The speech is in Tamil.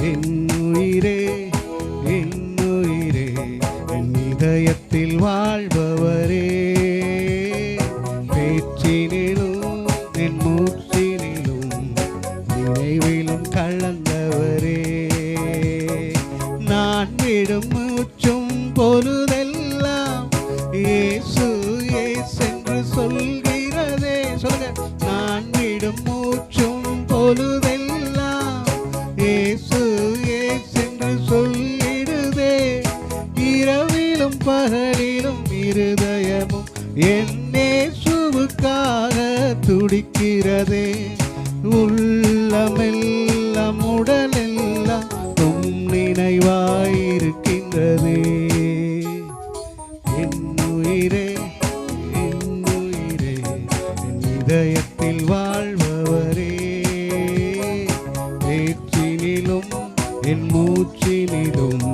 என் உயிரே, என் உயிரே, என் இதயத்தில் வாழ்பவரே, பேச்சினிலும் என் மூச்சினிலும் நினைவிலும் கலந்தவரே, நான் விடும் மூச்சும் பொழுதெல்லாம் இயேசு இயேசென்று சொல்கிறதே. சொல்லுங்க. நான் விடும் மூச்சும் பொழுதெல்லாம் இயேசு இயேசென்று சொல்லிடுதே. இரவிலும் பகலிலும் இருதயமும் என் இயேசுவுக்காக துடிக்கிறதே. உள்ளமெல்லாம் உடலெல்லாம் உம் நினைவாயிருக்கின்றதே. என் உயிரே, என் உயிரே, என் இதயத்தில் வாழ்பவரே, பேச்சினிலும் என் மூச்சினிலும்